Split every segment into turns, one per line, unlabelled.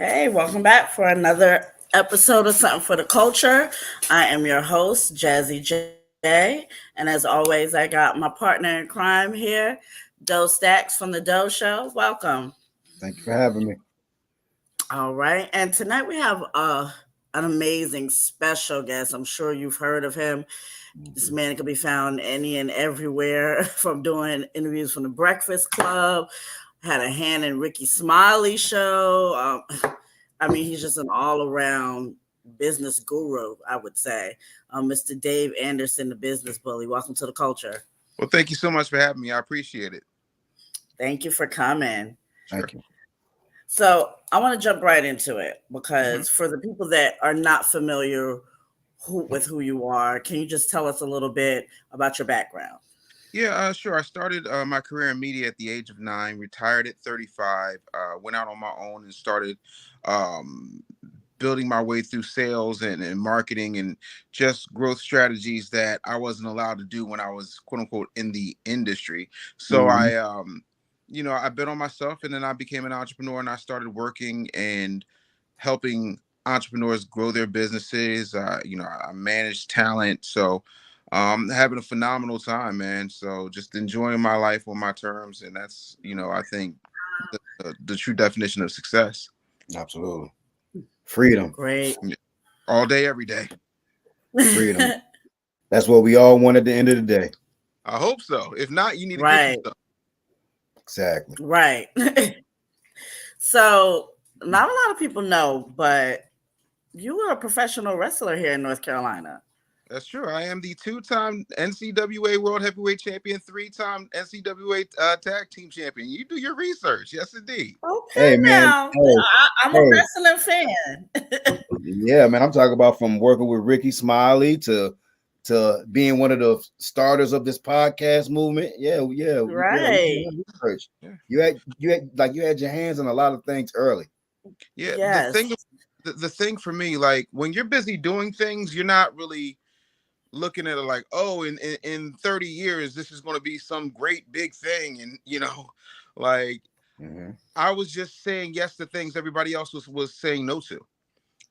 Hey, welcome back for another episode of Something for the Culture. I am your host, Jazzy J. And as always, I got my partner in crime here, Doe Stacks from the Doe Show. Welcome.
Thank you for having me.
All right. And tonight we have an amazing special guest. I'm sure you've heard of him. This
Mhm.
man can be found any and everywhere from doing interviews from the Breakfast Club, had a hand in Rickey Smiley show. I mean, he's just an all around business guru, I would say. Mr. Dave Anderson, the business bully. Welcome to the culture.
Well, thank you so much for having me. I appreciate it.
Thank you for coming.
Sure.
Thank you.
So I want to jump right into it
Mhm.
because for the people that are not familiar with who you are, can you just tell us a little bit about your background?
Yeah, sure. I started my career in media at the age of 9, retired at 35, went out on my own and started um, building my way through sales and marketing and just growth strategies that I wasn't allowed to do when I was quote unquote in the industry. So
Mhm.
I bet on myself and then I became an entrepreneur and I started working and helping entrepreneurs grow their businesses. I manage talent. So having a phenomenal time, man. So just enjoying my life on my terms. And that's, I think the true definition of success.
Absolutely. Freedom.
Great.
Yeah. All day, every day.
Freedom. That's what we all want at the end of the day.
I hope so. If not, you need to get you
Right.
some.
Exactly.
Right. So, not a lot of people know, but you were a professional wrestler here in North Carolina.
That's true. I am the 2-time NCAA World Heavyweight Champion, 3-time NCAA Tag Team Champion. You do your research. Yes, indeed.
Okay,
Hey man.
now
Hey,
I'm a
hey.
wrestling fan.
Yeah, man. I'm talking about from working with Rickey Smiley to being one of the starters of this podcast movement. Yeah. We
Right.
did research.
Yeah.
You had your hands on a lot of things early.
Yeah.
Yes.
The thing for me, like when you're busy doing things, you're not really looking at it like, oh, in 30 years, this is going to be some great big thing. And, like
Mhm.
I was just saying yes to things everybody else was saying no to.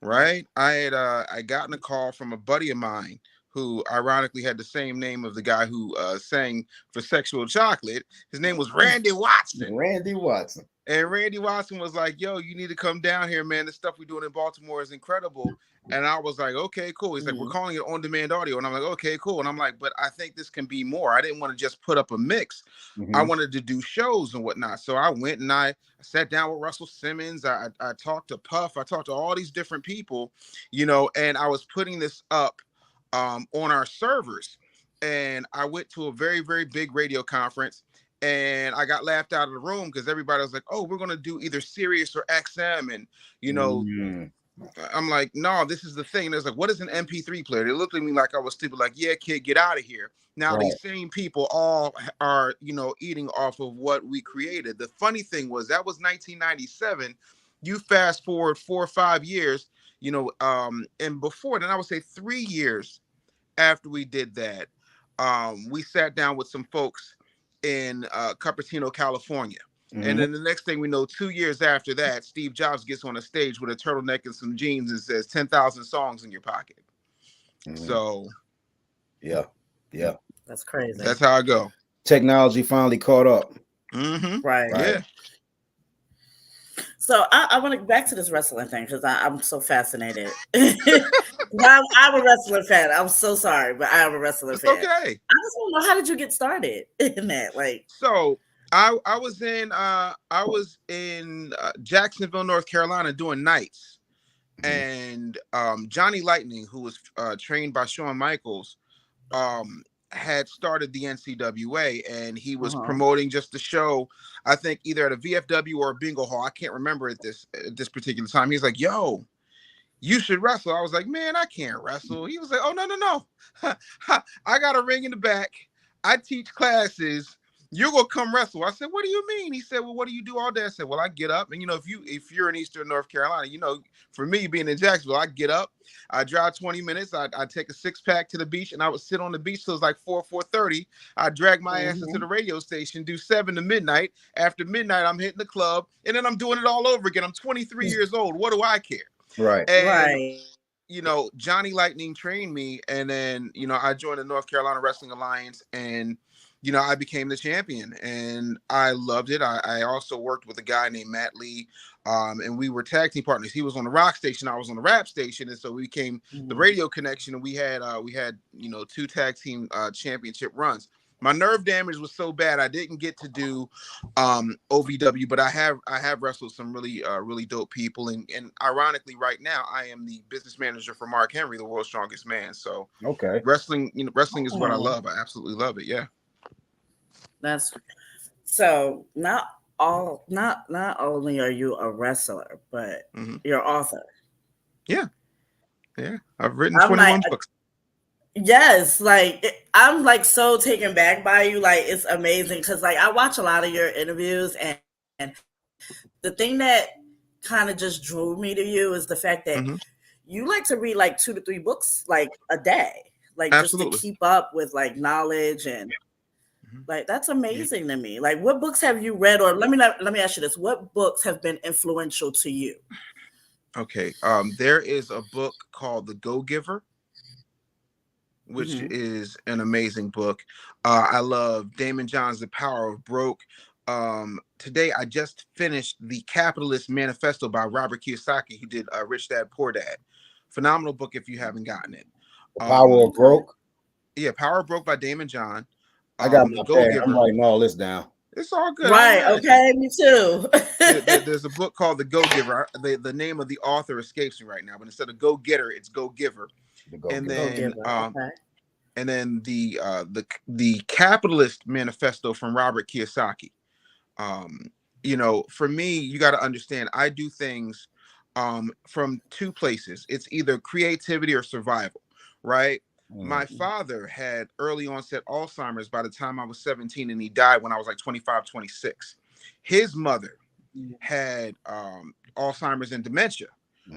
Right. I gotten a call from a buddy of mine who ironically had the same name of the guy who sang for Sexual Chocolate. His name was Randy Watson.
Randy Watson.
And Randy Watson was like, yo, you need to come down here, man. The stuff we're doing in Baltimore is incredible. And I was like, okay, cool. He's like, we're
Mhm.
calling it on-demand audio. And I'm like, okay, cool. And I'm like, but I think this can be more. I didn't want to just put up a mix. I
Mhm.
wanted to do shows and whatnot. So I went and I sat down with Russell Simmons. I talked to Puff. I talked to all these different people, and I was putting this up on our servers. And I went to a very, very big radio conference and I got laughed out of the room because everybody was like, "Oh, we're gonna do either Sirius or XM," and you know,
Mhm.
I'm like, "No, this is the thing." And it's like, "What is an MP3 player?" They looked at me like I was stupid. Like, "Yeah, kid, get out of here." Now
Right.
these same people all are, eating off of what we created. The funny thing was that was 1997. You fast forward 4 or 5 years, and before then, I would say 3 years after we did that, we sat down with some folks in Cupertino, California. And
Mhm.
then the next thing we know, 2 years after that, Steve Jobs gets on a stage with a turtleneck and some jeans and says 10,000 songs in your pocket.
Mhm.
So
Yeah. Yeah.
That's crazy.
that's how I go.
Technology finally caught up.
Mm-hmm.
Right.
Right.
Yeah.
So I want to get back to this wrestling thing because I'm so fascinated. I'm a wrestling fan. I'm so sorry, but I am a wrestling
It's
fan.
okay.
I just want to know, how did you get started in that? Like,
So I was in Jacksonville, North Carolina doing nights.
Mhm.
And Johnny Lightning, who was trained by Shawn Michaels, um had started the NCWA and he was
uh-huh.
promoting just the show, I think either at a VFW or a bingo hall. I can't remember at this particular time. He's like, yo, you should wrestle. I was like, man, I can't wrestle. He was like, oh, no. I got a ring in the back. I teach classes. you're gonna come wrestle. I said, what do you mean? He said, well, what do you do all day? I said, well, I get up, and if you're in Eastern North Carolina, for me being in Jacksonville, I get up, I drive 20 minutes, I take a 6-pack to the beach, and I would sit on the beach till it's like 4:30. I drag my ass into the radio station, do 7 to midnight. After midnight, I'm hitting the club, and then I'm doing it all over again. I'm 23 years old. What do I care?
Right.
And
Right.
Johnny Lightning trained me, and then I joined the North Carolina Wrestling Alliance, and I became the champion, and I loved it. I also worked with a guy named Matt Lee, and we were tag team partners. He was on the rock station, I was on the rap station, and so we became the radio connection. And we had 2 tag team championship runs. My nerve damage was so bad I didn't get to do OVW, but I have wrestled some really dope people, and ironically, right now I am the business manager for Mark Henry, the world's strongest man. So
Okay.
wrestling is what I love. I absolutely love it. Yeah.
That's so not only are you a wrestler, but you're an author.
Yeah. I've written
I'm
21
like,
books.
yes, I'm like so taken back by you. Like, it's amazing because like I watch a lot of your interviews, and the thing that kind of just drew me to you is the fact that you like to read like 2 to 3 books like a day, like
Absolutely.
just to keep up with like knowledge, and like that's amazing to me. Like, what books have you read, or let me ask you this: what books have been influential to you?
Okay, there is a book called The Go-Giver, which is an amazing book. I love Damon John's The Power of Broke. Today I just finished The Capitalist Manifesto by Robert Kiyosaki, who did Rich Dad Poor Dad. Phenomenal book if you haven't gotten it.
Power of Broke.
Yeah, Power of Broke by Damon John.
I got my pad. I'm writing all this down.
It's all good.
Right. Okay. Me too.
There's a book called The Go-Giver. The name of the author escapes me right now, but instead of Go-Getter, it's Go-Giver. And then and then the Capitalist Manifesto from Robert Kiyosaki. For me, you got to understand, I do things from 2 places. It's either creativity or survival, right? My father had early onset Alzheimer's by the time I was 17, and he died when I was like 25, 26. His mother had Alzheimer's and dementia,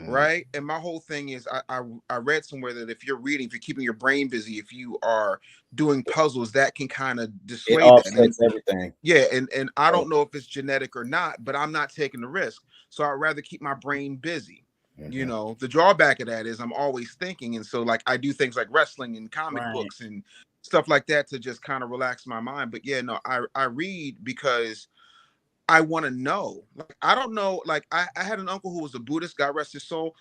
right? And my whole thing is I read somewhere that if you're keeping your brain busy, if you are doing puzzles, that can kind of dissuade
offsets everything.
Yeah, and I don't know if it's genetic or not, but I'm not taking the risk. So I'd rather keep my brain busy. The drawback of that is I'm always thinking, and so like I do things like wrestling and comic books and stuff like that to just kind of relax my mind. But yeah, no, I read because I want to know. Like, I don't know. Like, I had an uncle who was a Buddhist, God rest his soul.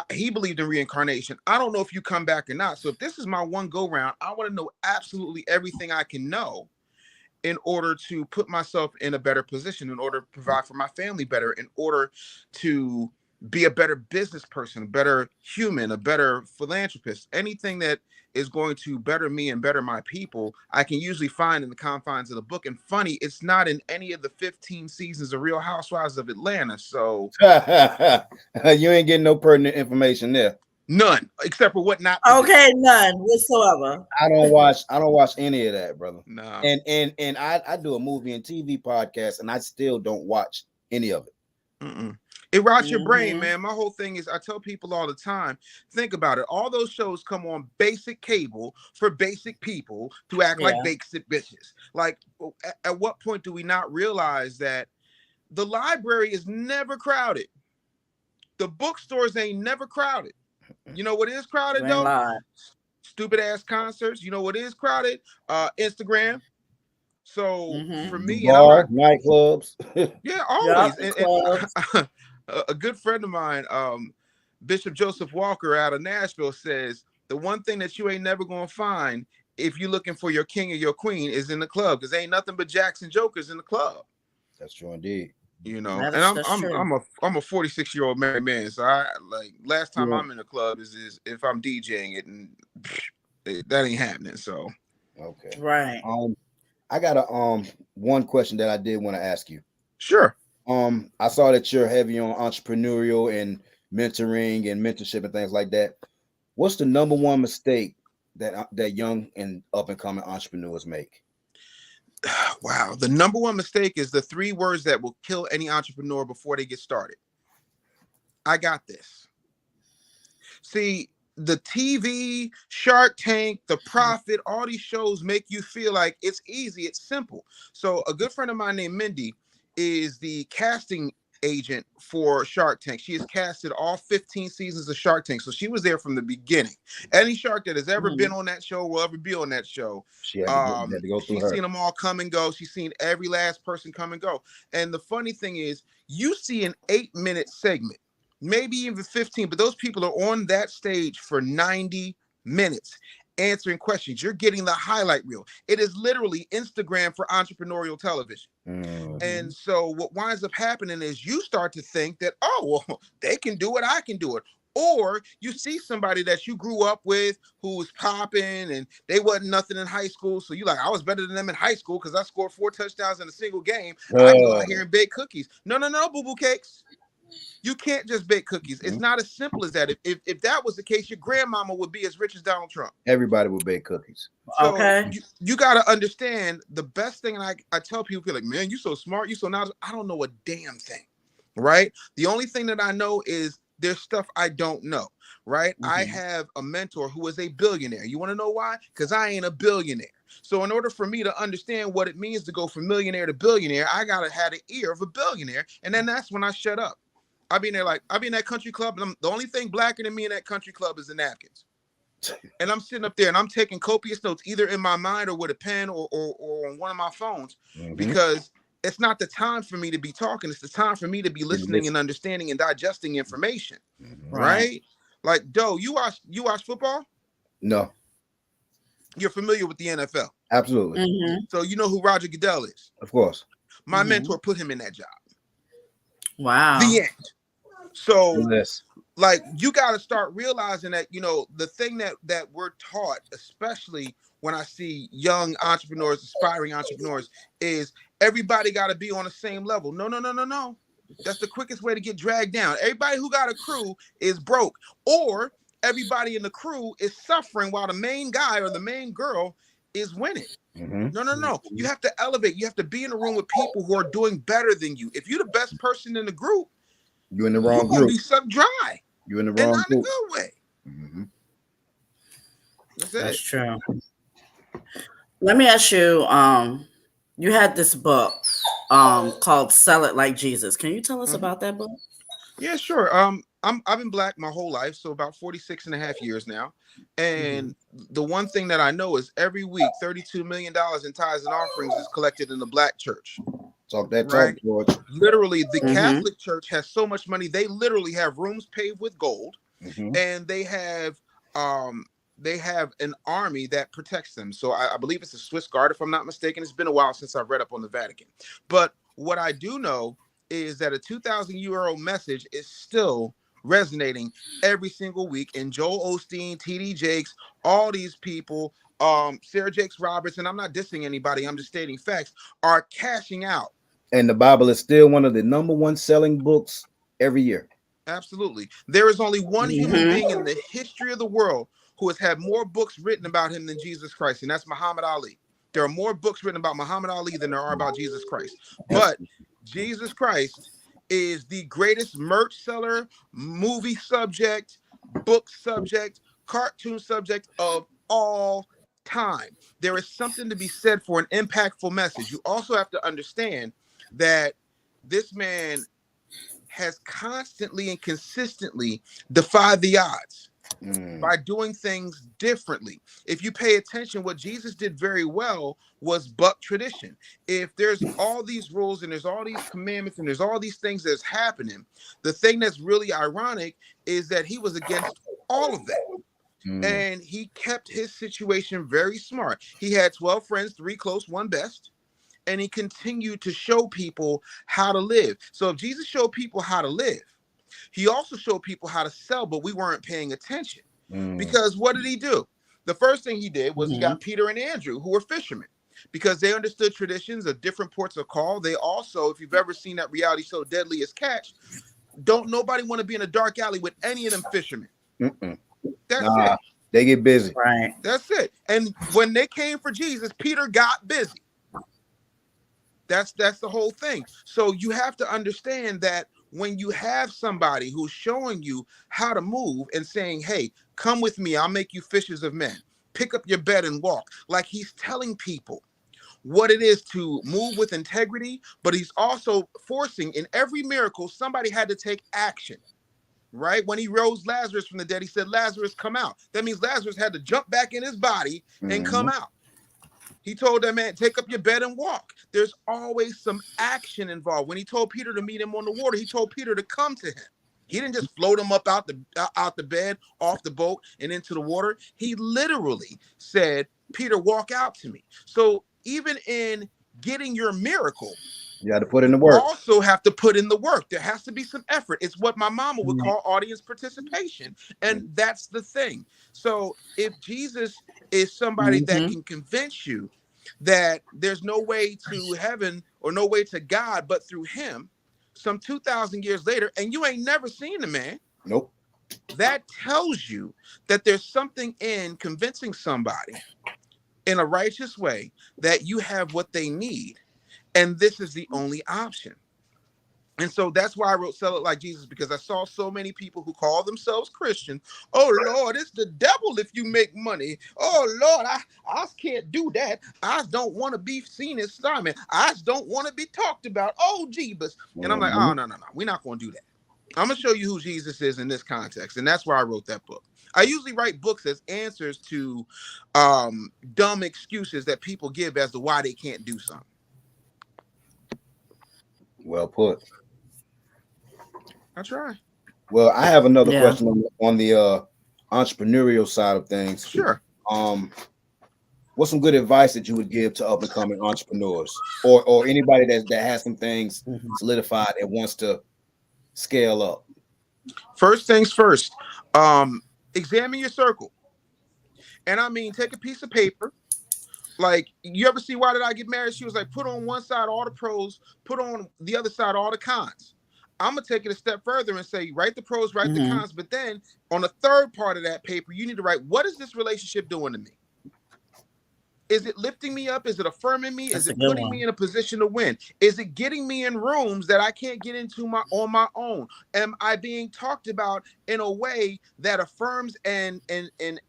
He believed in reincarnation. I don't know if you come back or not. So if this is my one go round, I want to know absolutely everything I can know in order to put myself in a better position, in order to provide for my family better, in order to be a better business person, a better human, a better philanthropist. Anything that is going to better me and better my people, I can usually find in the confines of the book. And funny, it's not in any of the 15 seasons of Real Housewives of Atlanta. So
you ain't getting no pertinent information there.
None, except for what not.
Okay, none whatsoever.
I don't watch any of that, brother.
No.
And I do a movie and TV podcast, and I still don't watch any of it.
It rots your brain, man. My whole thing is I tell people all the time, think about it. All those shows come on basic cable for basic people to act like basic bitches. Like, at what point do we not realize that the library is never crowded? The bookstores ain't never crowded. You know what is crowded, though? Stupid ass concerts. You know what is crowded? Instagram. So for me,
nightclubs.
Yeah, always. And a good friend of mine, Bishop Joseph Walker out of Nashville, says the one thing that you ain't never gonna find if you're looking for your king or your queen is in the club, because ain't nothing but Jackson Jokers in the club.
That's true indeed.
And I'm a 46-year-old married man, so I like last time I'm in a club is if I'm DJing it, and that ain't happening. So
okay,
right.
I got a one question that I did want to ask you.
Sure.
I saw that you're heavy on entrepreneurial and mentoring and mentorship and things like that. What's the number one mistake that young and up and coming entrepreneurs make?
Wow. The number one mistake is the 3 words that will kill any entrepreneur before they get started. I got this. See, the TV, Shark Tank, The Profit, all these shows make you feel like it's easy, it's simple. So a good friend of mine named Mindy is the casting agent for Shark Tank. She has casted all 15 seasons of Shark Tank. So she was there from the beginning. Any shark that has ever been on that show will ever be on that show.
She had to go through
she's
her.
seen them all come and go. She's seen every last person come and go. And the funny thing is, you see an 8-minute segment, maybe even 15, but those people are on that stage for 90 minutes answering questions. You're getting the highlight reel. It is literally Instagram for entrepreneurial television. And so what winds up happening is you start to think that, oh, well, they can do it, I can do it. Or you see somebody that you grew up with who was popping and they wasn't nothing in high school. So you like, I was better than them in high school because I scored 4 touchdowns in a single game. I can go out here and bake cookies. No, boo-boo cakes. You can't just bake cookies. It's not as simple as that. If that was the case, your grandmama would be as rich as Donald Trump.
Everybody would bake cookies.
So you got to understand the best thing. And I tell people, like, man, you so smart. You so knowledgeable. I don't know a damn thing, right? The only thing that I know is there's stuff I don't know, right? I have a mentor who is a billionaire. You want to know why? Because I ain't a billionaire. So in order for me to understand what it means to go from millionaire to billionaire, I got to have the ear of a billionaire. And then that's when I shut up. I be in that country club, and the only thing blacker than me in that country club is the napkins. And I'm sitting up there and I'm taking copious notes, either in my mind or with a pen or on one of my phones, because it's not the time for me to be talking. It's the time for me to be listening and understanding and digesting information. Right? Like, Doe, you watch football?
No.
You're familiar with the NFL?
Absolutely.
So you know who Roger Goodell is?
Of course.
My mentor put him in that job.
Wow.
The end. So,
Yes.
like, you got to start realizing that, you know, the thing that we're taught, especially when I see young entrepreneurs, aspiring entrepreneurs, is everybody got to be on the same level. No. That's the quickest way to get dragged down. Everybody who got a crew is broke, or everybody in the crew is suffering while the main guy or the main girl is winning. No. You have to elevate. You have to be in a room with people who are doing better than you. If you're the best person in the group,
you're in the wrong group.
You'll be sucked dry.
You're in the wrong
and not
group.
In a good way.
That's true. Let me ask you, you had this book called Sell It Like Jesus. Can you tell us about that book?
Yeah, sure. I've been black my whole life, so about 46 and a half years now. And the one thing that I know is every week, $32 million in tithes and offerings is collected in the black church.
Talk that talk, George.
Literally, the Catholic Church has so much money. They literally have rooms paved with gold, and they have an army that protects them. So I believe it's a Swiss Guard, if I'm not mistaken. It's been a while since I've read up on the Vatican. But what I do know is that a 2,000-year-old message is still resonating every single week. And Joel Osteen, TD Jakes, all these people, Sarah Jakes Roberts, and I'm not dissing anybody, I'm just stating facts, are cashing out.
And the Bible is still one of the #1 selling books every year.
Absolutely. There is only one human being in the history of the world who has had more books written about him than Jesus Christ, and that's Muhammad Ali. There are more books written about Muhammad Ali than there are about Jesus Christ. But Jesus Christ is the greatest merch seller, movie subject, book subject, cartoon subject of all time. There is something to be said for an impactful message. You also have to understand that this man has constantly and consistently defied the odds by doing things differently. If you pay attention, what Jesus did very well was buck tradition. If there's all these rules and there's all these commandments and there's all these things that's happening, the thing that's really ironic is that he was against all of that. And he kept his situation very smart. He had 12 friends, 3 close, 1 best. And he continued to show people how to live. So if Jesus showed people how to live, he also showed people how to sell, but we weren't paying attention. Because what did he do? The first thing he did was he got Peter and Andrew, who were fishermen, because they understood traditions of different ports of call. They also, if you've ever seen that reality show Deadly as Catch, don't nobody want to be in a dark alley with any of them fishermen. That's it.
They get busy.
Right.
That's it. And when they came for Jesus, Peter got busy. That's the whole thing. So you have to understand that when you have somebody who's showing you how to move and saying, hey, come with me, I'll make you fishers of men. Pick up your bed and walk. Like, he's telling people what it is to move with integrity, but he's also forcing, in every miracle, somebody had to take action. Right? When he rose Lazarus from the dead, he said, Lazarus, come out. That means Lazarus had to jump back in his body and come out. He told that man, take up your bed and walk. There's always some action involved. When he told Peter to meet him on the water, he told Peter to come to him. He didn't just float him up out the bed, off the boat, and into the water. He literally said, Peter, walk out to me. So even in getting your miracle,
you got to put in the work.
Also have to put in the work. There has to be some effort. It's what my mama would call audience participation. And that's the thing. So if Jesus is somebody that can convince you that there's no way to heaven or no way to God but through him, some 2,000 years later, and you ain't never seen the man.
Nope.
That tells you that there's something in convincing somebody in a righteous way that you have what they need. And this is the only option. And so that's why I wrote Sell It Like Jesus, because I saw so many people who call themselves Christian. Oh, Lord, it's the devil if you make money. Oh, Lord, I can't do that. I don't want to be seen as Simon. I don't want to be talked about. Oh, Jeebus. And I'm like, oh, no. We're not going to do that. I'm going to show you who Jesus is in this context. And that's why I wrote that book. I usually write books as answers to dumb excuses that people give as to why they can't do something.
Well put.
I try.
Well, I have another question on the entrepreneurial side of things.
Sure.
What's some good advice that you would give to up and coming entrepreneurs, or anybody that has some things solidified and wants to scale up?
First things first. Examine your circle, and I mean, take a piece of paper. Like, you ever see Why Did I Get Married? She was like, put on one side all the pros, put on the other side all the cons. I'm going to take it a step further and say, write the pros, write the cons. But then on the third part of that paper, you need to write, what is this relationship doing to me? Is it lifting me up? Is it affirming me? Is it putting me in a position to win? Is it getting me in rooms that I can't get into on my own? Am I being talked about in a way that affirms and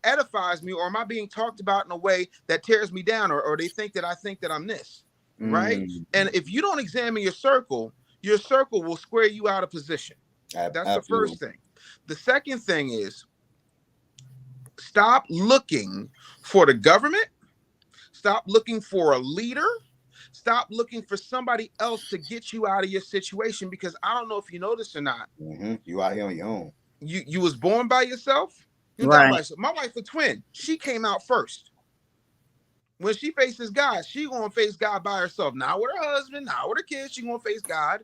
edifies me? Or am I being talked about in a way that tears me down? Or they think that I think that I'm this, right? And if you don't examine your circle will square you out of position. That's the first thing. The second thing is, stop looking for the government. Stop looking for a leader. Stop looking for somebody else to get you out of your situation, because I don't know if you know this or not.
You out here on your own.
You was born by yourself.
Right.
My wife a twin. She came out first. When she faces God, she gonna face God by herself. Not with her husband, not with her kids. She gonna face God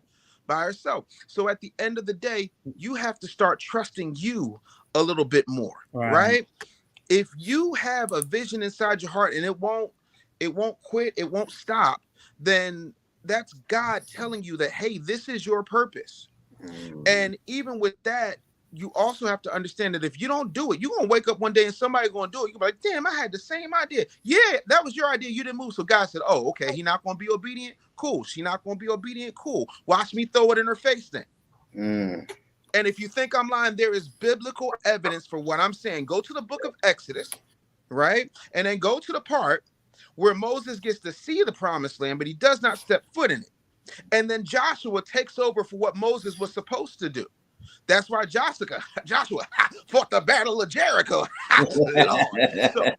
by herself. So at the end of the day, you have to start trusting you a little bit more, right? If you have a vision inside your heart and it won't quit, it won't stop, then that's God telling you that, hey, this is your purpose. And even with that, you also have to understand that if you don't do it, you're going to wake up one day and somebody's going to do it. You're going to be like, damn, I had the same idea. Yeah, that was your idea. You didn't move. So God said, oh, okay, he's not going to be obedient. Cool. She's not going to be obedient. Cool. Watch me throw it in her face then. And if you think I'm lying, there is biblical evidence for what I'm saying. Go to the book of Exodus, right? And then go to the part where Moses gets to see the promised land, but he does not step foot in it. And then Joshua takes over for what Moses was supposed to do. That's why Joshua fought the battle of Jericho. So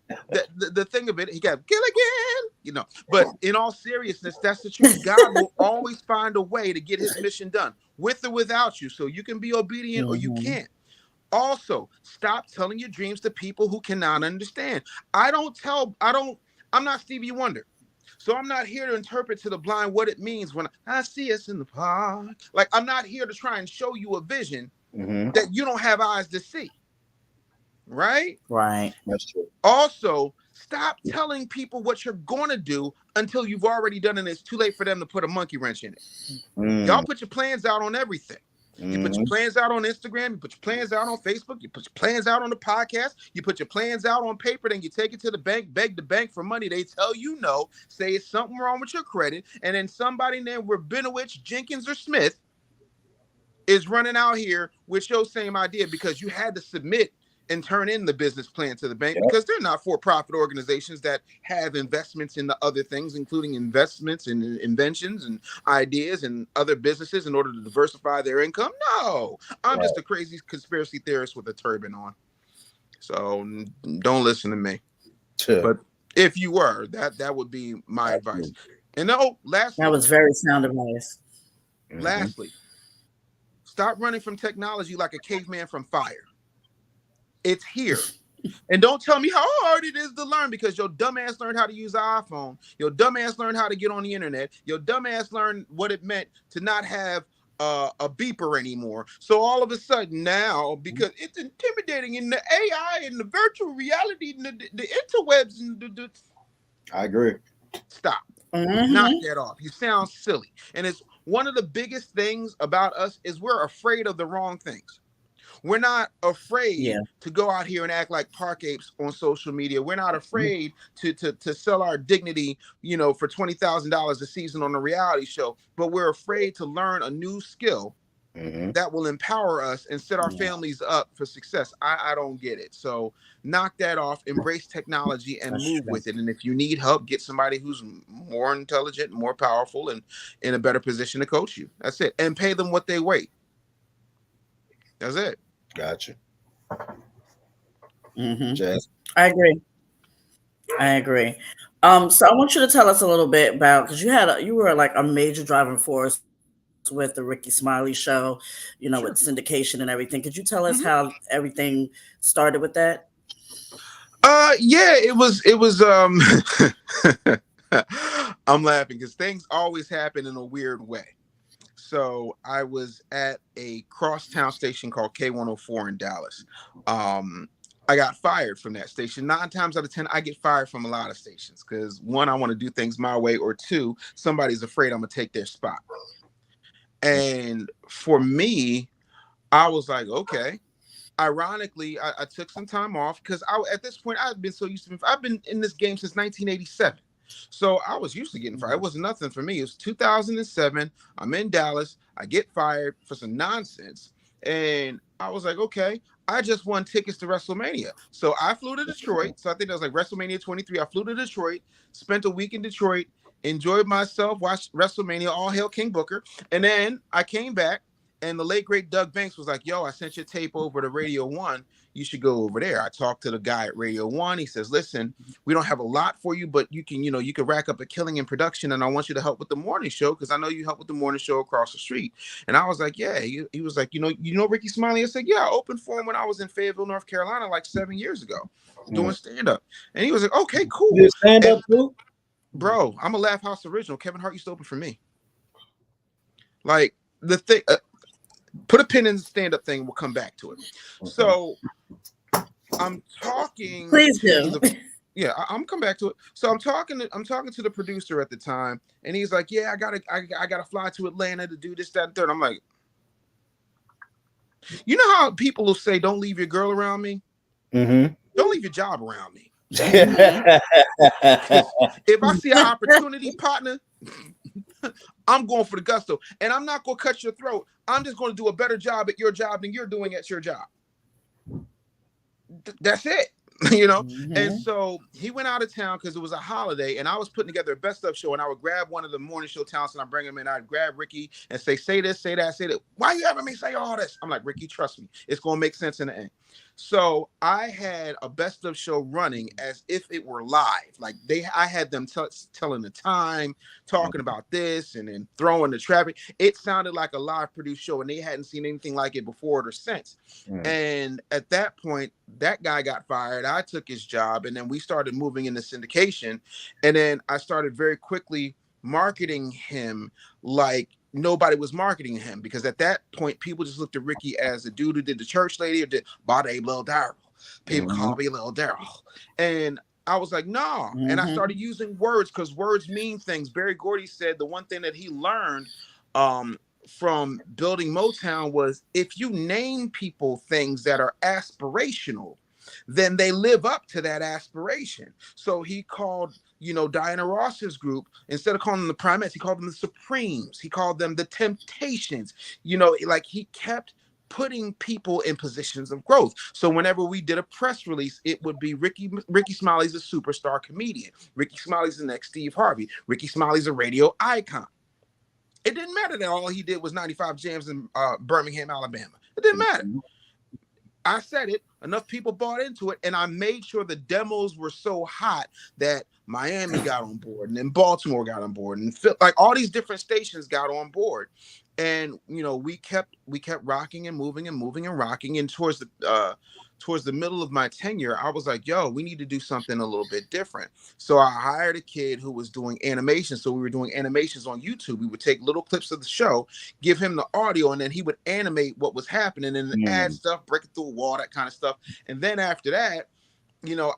the thing of it, he got kill again, But in all seriousness, that's the truth. God will always find a way to get his mission done, with or without you. So you can be obedient or you can't. Also, stop telling your dreams to people who cannot understand. I'm not Stevie Wonder. So I'm not here to interpret to the blind what it means when I see us in the park. Like, I'm not here to try and show you a vision that you don't have eyes to see. Right?
Right.
That's true.
Also, stop telling people what you're going to do until you've already done it. It's too late for them to put a monkey wrench in it. Y'all put your plans out on everything. You put your plans out on Instagram, you put your plans out on Facebook, you put your plans out on the podcast, you put your plans out on paper, then you take it to the bank, beg the bank for money. They tell you no, say it's something wrong with your credit, and then somebody named Rabinowitz, Jenkins, or Smith is running out here with your same idea because you had to submit and turn in the business plan to the bank because they're not for-profit organizations that have investments in the other things, including investments in inventions and ideas and other businesses in order to diversify their income. No, I'm just a crazy conspiracy theorist with a turban on. So don't listen to me. Sure. But if you were, that would be my advice. And lastly,
that was very sound advice.
Lastly, stop running from technology like a caveman from fire. It's here. And don't tell me how hard it is to learn because your dumbass learned how to use an iPhone. Your dumbass learned how to get on the internet. Your dumbass learned what it meant to not have a beeper anymore. So all of a sudden now, because it's intimidating in the AI and the virtual reality and the interwebs and
I agree.
Stop. Knock that off. You sound silly. And it's one of the biggest things about us is we're afraid of the wrong things. We're not afraid to go out here and act like park apes on social media. We're not afraid to sell our dignity, for $20,000 a season on a reality show. But we're afraid to learn a new skill that will empower us and set our families up for success. I don't get it. So knock that off, embrace technology and move with it. And if you need help, get somebody who's more intelligent, more powerful, and in a better position to coach you. That's it. And pay them what they weigh. That's it.
Gotcha.
Jazz. I agree. So I want you to tell us a little bit about, because you were like a major driving force with the Rickey Smiley Show, with syndication and everything. Could you tell us how everything started with that?
It was I'm laughing because things always happen in a weird way. So I was at a crosstown station called K104 in Dallas. I got fired from that station. 9 times out of 10, I get fired from a lot of stations because 1, I want to do things my way, or 2, somebody's afraid I'm gonna take their spot. And for me, I was like, okay. Ironically, I took some time off because at this point I've been so used to. I've been in this game since 1987. So I was used to getting fired. It was nothing for me. It was 2007. I'm in Dallas. I get fired for some nonsense. And I was like, okay, I just won tickets to WrestleMania. So I flew to Detroit. So I think that was like WrestleMania 23. I flew to Detroit, spent a week in Detroit, enjoyed myself, watched WrestleMania, all hail King Booker. And then I came back and the late, great Doug Banks was like, yo, I sent your tape over to Radio 1. You should go over there. I talked to the guy at Radio 1. He says, listen, we don't have a lot for you, but you can rack up a killing in production. And I want you to help with the morning show because I know you help with the morning show across the street. And I was like, yeah. He was like, you know Rickey Smiley? I said, yeah, I opened for him when I was in Fayetteville, North Carolina, like 7 years ago, doing stand-up. And he was like, okay, cool.
You stand-up too?
Bro, I'm a Laugh House original. Kevin Hart used to open for me. Like, the thing... put a pin in the stand-up thing. We'll come back to it. So I'm talking.
Please do.
I'm come back to it. So I'm talking to the producer at the time, and he's like, "Yeah, I gotta fly to Atlanta to do this, that, and third." I'm like, you know how people will say, "Don't leave your girl around me. Don't leave your job around me." If I see an opportunity, partner, I'm going for the gusto, and I'm not going to cut your throat. I'm just going to do a better job at your job than you're doing at your job. That's it, And so he went out of town because it was a holiday, and I was putting together a best of show, and I would grab one of the morning show talents and I bring him in. I'd grab Rickey and say this, say that, say that. Why are you having me say all this? I'm like, Rickey, trust me, it's going to make sense in the end. So I had a best of show running as if it were live. Like I had them telling the time, talking about this, and then throwing the traffic. It sounded like a live produced show, and they hadn't seen anything like it before or since. And at that point, that guy got fired. I took his job, and then we started moving into syndication. And then I started very quickly marketing him like nobody was marketing him, because at that point people just looked at Rickey as a dude who did the church lady or did Bade Lil Daryl. People call me Lil Daryl. And I was like, no. And I started using words because words mean things. Barry Gordy said the one thing that he learned from building Motown was, if you name people things that are aspirational, then they live up to that aspiration. So he called, Diana Ross's group, instead of calling them the Primettes, he called them the Supremes. He called them the Temptations. Like he kept putting people in positions of growth. So whenever we did a press release, it would be Rickey Smiley's a superstar comedian. Rickey Smiley's the next Steve Harvey. Rickey Smiley's a radio icon. It didn't matter that all he did was 95 jams in Birmingham, Alabama. It didn't matter. I said it, enough people bought into it, and I made sure the demos were so hot that Miami got on board, and then Baltimore got on board, and like all these different stations got on board. And we kept rocking and moving and rocking. And towards the middle of my tenure, I was like, yo, we need to do something a little bit different. So I hired a kid who was doing animation. So we were doing animations on YouTube. We would take little clips of the show, give him the audio, and then he would animate what was happening and add stuff, break it through a wall, that kind of stuff. And then after that,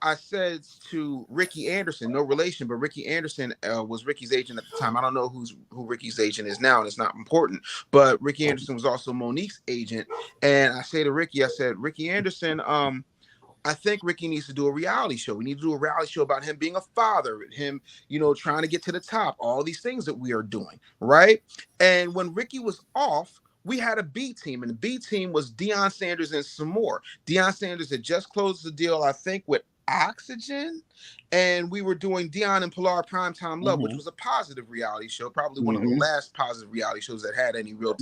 I said to Ricky Anderson, no relation, but Ricky Anderson was Ricky's agent at the time. I don't know who Ricky's agent is now, and it's not important. But Ricky Anderson was also Monique's agent. And I say to Ricky, Ricky Anderson, I think Ricky needs to do a reality show. We need to do a reality show about him being a father, him, trying to get to the top, all these things that we are doing, right? And when Ricky was off, we had a B team, and the B team was Deion Sanders and some more. Deion Sanders had just closed the deal, I think, with Oxygen, and we were doing Deion and Pilar Primetime Love, which was a positive reality show, probably one of the last positive reality shows that had any real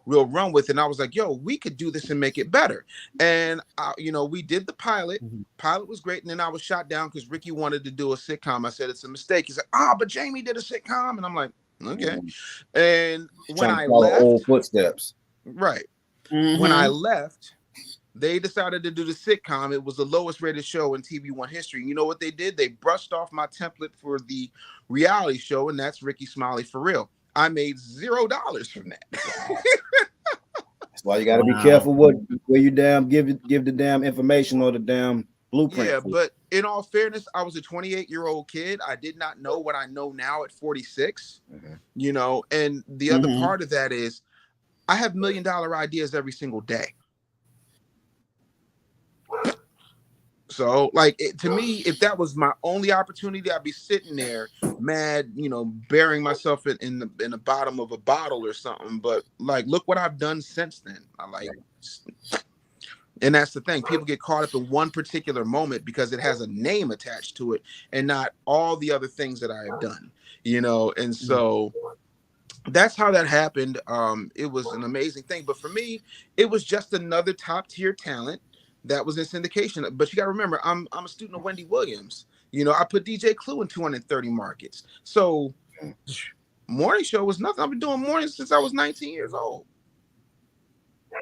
run with it. And I was like, yo, we could do this and make it better. And we did the pilot. Pilot was great, and then I was shot down because Ricky wanted to do a sitcom. I said, it's a mistake. He's like, but Jamie did a sitcom, and I'm like, okay. And when I left,
old footsteps.
Right. When I left, they decided to do the sitcom. It was the lowest rated show in TV One history. You know what they did? They brushed off my template for the reality show, and that's Rickey Smiley for real. I made $0 from that.
That's why you got to be careful where you give the damn information or the damn blueprint.
Yeah, but in all fairness, I was a 28-year-old kid. I did not know what I know now at 46. And the other part of that is I have $1 million ideas every single day. So, to me, if that was my only opportunity, I'd be sitting there mad, burying myself in the bottom of a bottle or something. But look what I've done since then. And that's the thing. People get caught up in one particular moment because it has a name attached to it and not all the other things that I have done, And so that's how that happened. It was an amazing thing. But for me, it was just another top tier talent that was in syndication. But you got to remember, I'm a student of Wendy Williams. I put DJ Clue in 230 markets. So morning show was nothing. I've been doing mornings since I was 19 years old.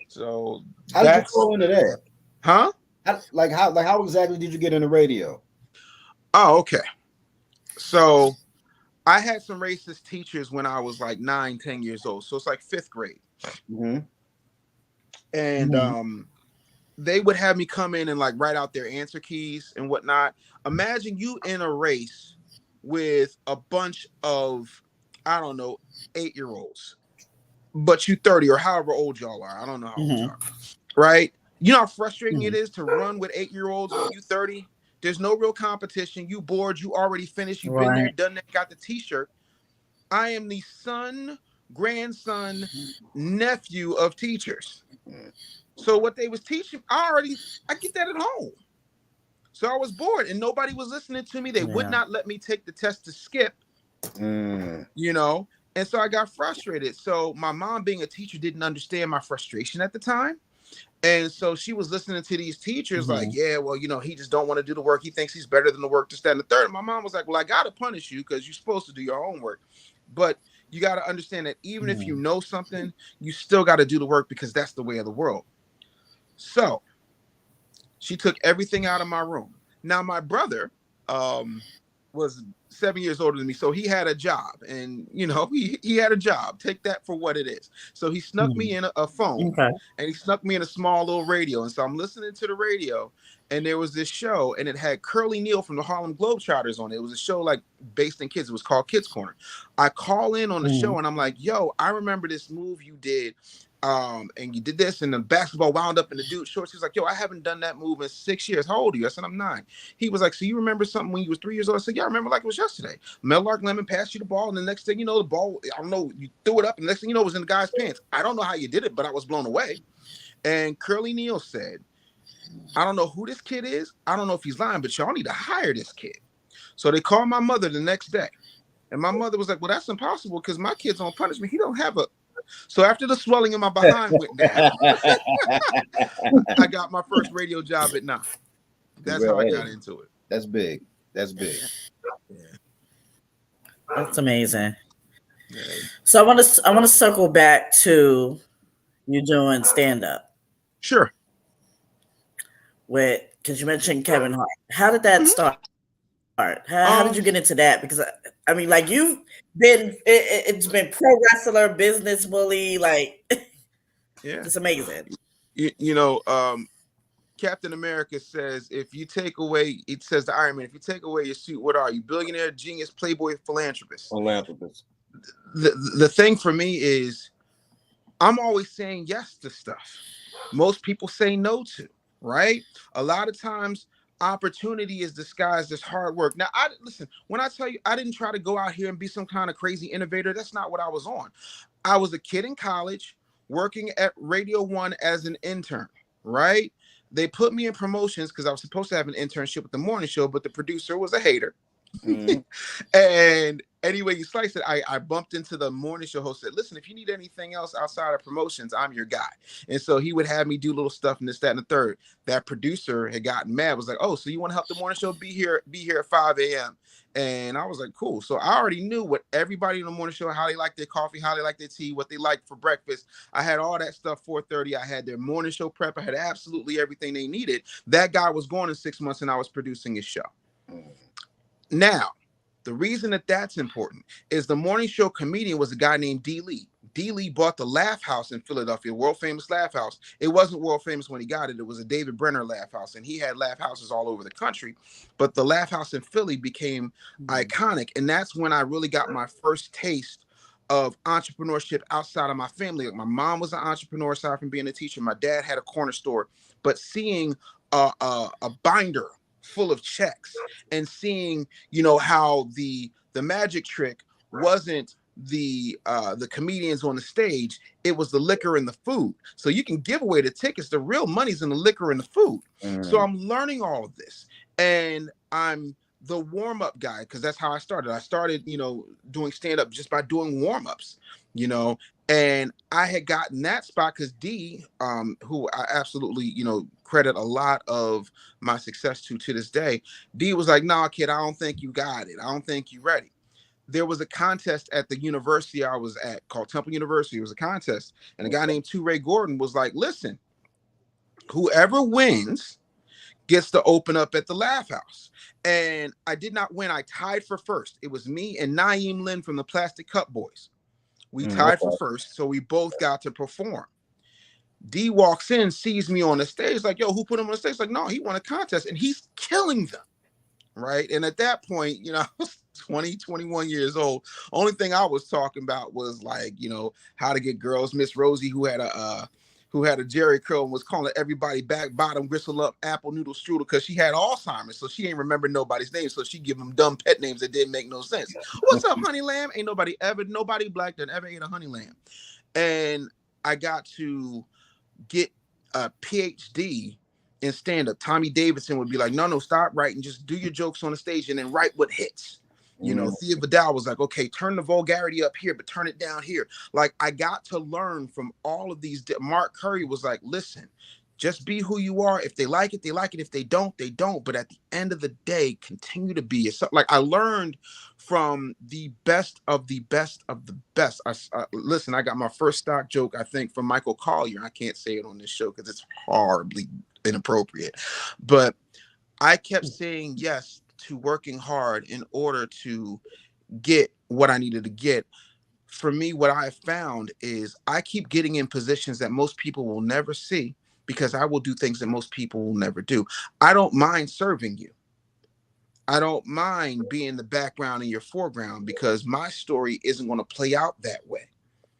So
how did you fall into that?
Huh?
How exactly did you get into radio?
Oh, okay. So I had some racist teachers when I was 9, 10 years old. So it's 5th grade. And they would have me come in and write out their answer keys and whatnot. Imagine you in a race with a bunch of, 8-year-olds, but you 30 or however old y'all are. I don't know how old you are, right? You know how frustrating it is to run with 8-year-olds when you 30? There's no real competition. You bored. You already finished. You've been there, done that, got the t-shirt. I am the son, grandson, nephew of teachers. So what they was teaching, I get that at home. So I was bored and nobody was listening to me. They would not let me take the test to skip, And so I got frustrated. So my mom, being a teacher, didn't understand my frustration at the time. And so she was listening to these teachers he just don't want to do the work. He thinks he's better than the work, to stand the third. My mom was like, well, I got to punish you because you're supposed to do your own work. But you got to understand that even if you know something, you still got to do the work because that's the way of the world. So she took everything out of my room. Now, my brother was 7 years older than me, so he had a job, and he had a job. Take that for what it is. So he snuck me in a phone, and he snuck me in a small little radio, and so I'm listening to the radio, and there was this show, and it had Curly Neal from the Harlem Globetrotters on it. It was a show like based in kids. It was called Kids Corner. I call in on the show, and I'm like, yo, I remember this move you did. And you did this, and the basketball wound up in the dude's shorts. He was like, yo, I haven't done that move in 6 years. How old are you? I said, I'm 9. He was like, so you remember something when you was 3 years old? I said, yeah, I remember like it was yesterday. Mellark Lemon passed you the ball, and the next thing you know, the ball, I don't know, you threw it up, and the next thing you know, it was in the guy's pants. I don't know how you did it, but I was blown away. And Curly Neal said, I don't know who this kid is. I don't know if he's lying, but y'all need to hire this kid. So they called my mother the next day. And my mother was like, well, that's impossible because my kid's on punishment. He don't have a... So after the swelling in my behind went down, I got my first radio job at 9. That's how I got into it.
That's big. That's big.
Yeah.
That's amazing. Yeah. So I want to circle back to you doing stand up.
Sure.
Because you mentioned Kevin Hart. How did that start? How did you get into that? Because I mean, like you've been, it's been pro wrestler, business bully, like, yeah, it's amazing.
You know, Captain America says, if you take away, it says to Iron Man, if you take away your suit, what are you? Billionaire, genius, playboy, philanthropist. The thing for me is, I'm always saying yes to stuff most people say no to, right? A lot of times, opportunity is disguised as hard work. Now, listen, when I tell you, I didn't try to go out here and be some kind of crazy innovator. That's not what I was on. I was a kid in college working at Radio 1 as an intern, right? They put me in promotions because I was supposed to have an internship with the morning show, but the producer was a hater. Mm-hmm. And anyway you slice it, I bumped into the morning show host, said, listen, if you need anything else outside of promotions, I'm your guy. And so he would have me do little stuff and this, that, and the third. That producer had gotten mad, was like, oh, so you want to help the morning show? Be here at 5 a.m. And I was like, cool. So I already knew what everybody in the morning show, how they like their coffee, how they like their tea, what they like for breakfast. I had all that stuff. 4:30, I had their morning show prep. I had absolutely everything they needed. That guy was gone in 6 months and I was producing his show. Now, the reason that that's important is the morning show comedian was a guy named D. Lee. D. Lee bought the Laugh House in Philadelphia, world famous Laugh House. It wasn't world famous when he got it. It was a David Brenner Laugh House, and he had Laugh Houses all over the country. But the Laugh House in Philly became iconic, and that's when I really got my first taste of entrepreneurship outside of my family. Like my mom was an entrepreneur aside from being a teacher. My dad had a corner store, but seeing a binder full of checks and seeing, you know, how the magic trick wasn't the comedians on the stage, it was the liquor and the food. So you can give away the tickets, the real money's in the liquor and the food. So I'm learning all of this, and I'm the warm-up guy because that's how I started, you know, doing stand-up just by doing warm-ups, you know. And I had gotten that spot because D, who I absolutely, you know, credit a lot of my success to this day, D was like, nah, kid, I don't think you got it. I don't think you're ready. There was a contest at the university I was at called Temple University. It was a contest. And a guy named Ray Gordon was like, listen, whoever wins gets to open up at the Laugh House. And I did not win. I tied for first. It was me and Naeem Lynn from the Plastic Cup Boys. We tied for first, so we both got to perform. D walks in, sees me on the stage, like, yo, who put him on the stage? Like, no, he won a contest, and he's killing them, right? And at that point, you know, I was 20, 21 years old. Only thing I was talking about was, like, you know, how to get girls. Miss Rosie, who had a Jerry curl and was calling everybody back bottom gristle up apple noodle strudel because she had Alzheimer's, so she ain't remember nobody's name, so she give them dumb pet names that didn't make no sense. What's up, honey lamb? Ain't nobody black that ever ate a honey lamb. And I got to get a PhD in stand-up. Tommy Davidson would be like, no, stop writing, just do your jokes on the stage and then write what hits. You know, Thea Vidal was like, okay, turn the vulgarity up here, but turn it down here. Like, I got to learn from all of these. Mark Curry was like, listen, just be who you are. If they like it, they like it. If they don't, they don't. But at the end of the day, continue to be yourself. Like, I learned from the best of the best of the best. Listen, I got my first stock joke, I think, from Michael Collier. I can't say it on this show because it's horribly inappropriate. But I kept saying yes to working hard in order to get what I needed to get. For me, what I found is I keep getting in positions that most people will never see because I will do things that most people will never do. I don't mind serving you. I don't mind being the background in your foreground, because my story isn't going to play out that way.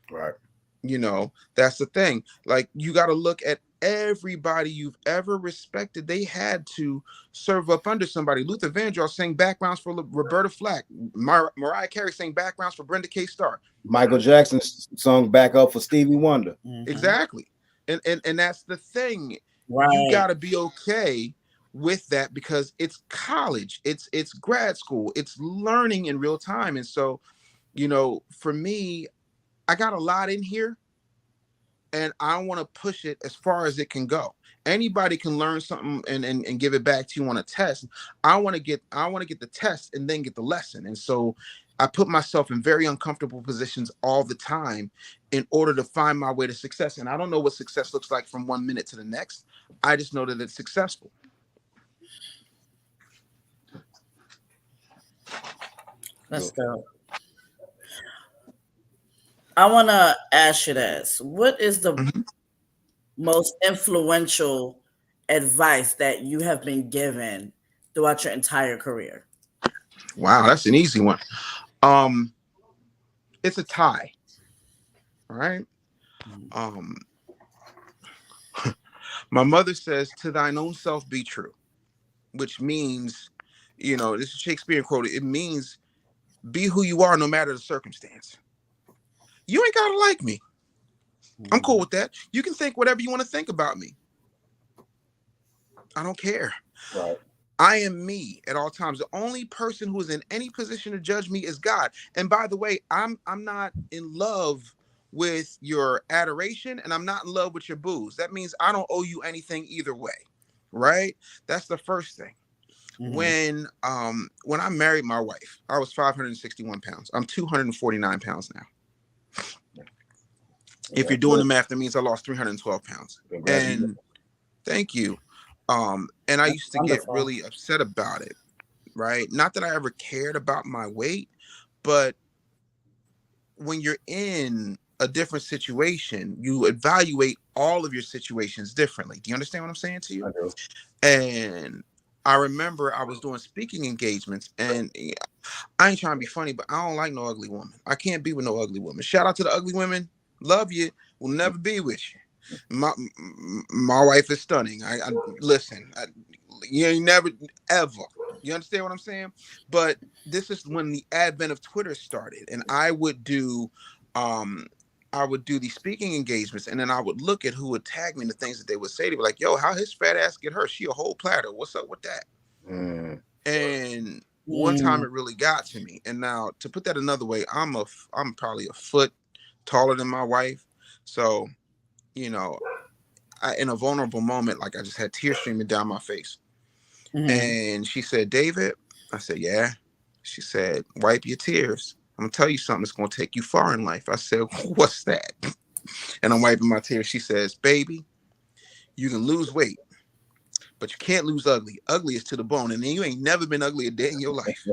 Right.
You know, that's the thing. Like, you got to look at everybody you've ever respected. They had to serve up under somebody. Luther Vandross sang backgrounds for Roberta Flack. Mariah Carey sang backgrounds for Brenda K. Starr.
Michael Jackson sung back up for Stevie Wonder.
Exactly. And that's the thing.
Right.
You got to be okay with that, because it's college, it's grad school, it's learning in real time. And so, you know, for me, I got a lot in here, and I want to push it as far as it can go. Anybody can learn something and give it back to you on a test. I want to get the test and then get the lesson. And so I put myself in very uncomfortable positions all the time in order to find my way to success. And I don't know what success looks like from 1 minute to the next. I just know that it's successful.
Let's go. I want to ask you this. What is the most influential advice that you have been given throughout your entire career?
Wow, that's an easy one. It's a tie. All right. My mother says, "To thine own self be true," which means, you know, this is Shakespeare quoted. It means be who you are, no matter the circumstance. You ain't gotta like me. I'm cool with that. You can think whatever you want to think about me. I don't care.
Right.
I am me at all times. The only person who is in any position to judge me is God. And by the way, I'm not in love with your adoration, and I'm not in love with your booze. That means I don't owe you anything either way. Right? That's the first thing. When I married my wife, I was 561 pounds. I'm 249 pounds now. If you're doing the math, that means I lost 312 pounds. And thank you. And I used to get really upset about it, right? Not that I ever cared about my weight, but when you're in a different situation, you evaluate all of your situations differently. Do you understand what I'm saying to you?
I do.
And I remember I was doing speaking engagements, and I ain't trying to be funny, but I don't like no ugly woman. I can't be with no ugly woman. Shout out to the ugly women. Love you. Will never be with you. My wife is stunning. I listen. You ain't never ever. You understand what I'm saying? But this is when the advent of Twitter started, and I would do these speaking engagements, and then I would look at who would tag me in the things that they would say. They were like, "Yo, how his fat ass get hurt? She a whole platter. What's up with that?" And one time it really got to me. And now, to put that another way, I'm probably a foot taller than my wife. So, you know, in a vulnerable moment, like, I just had tears streaming down my face. And she said, "David," I said, "Yeah." She said, "Wipe your tears. I'm gonna tell you something that's gonna take you far in life." I said, "What's that?" And I'm wiping my tears. She says, "Baby, you can lose weight, but you can't lose ugly. Ugly is to the bone, and then you ain't never been ugly a day in your life."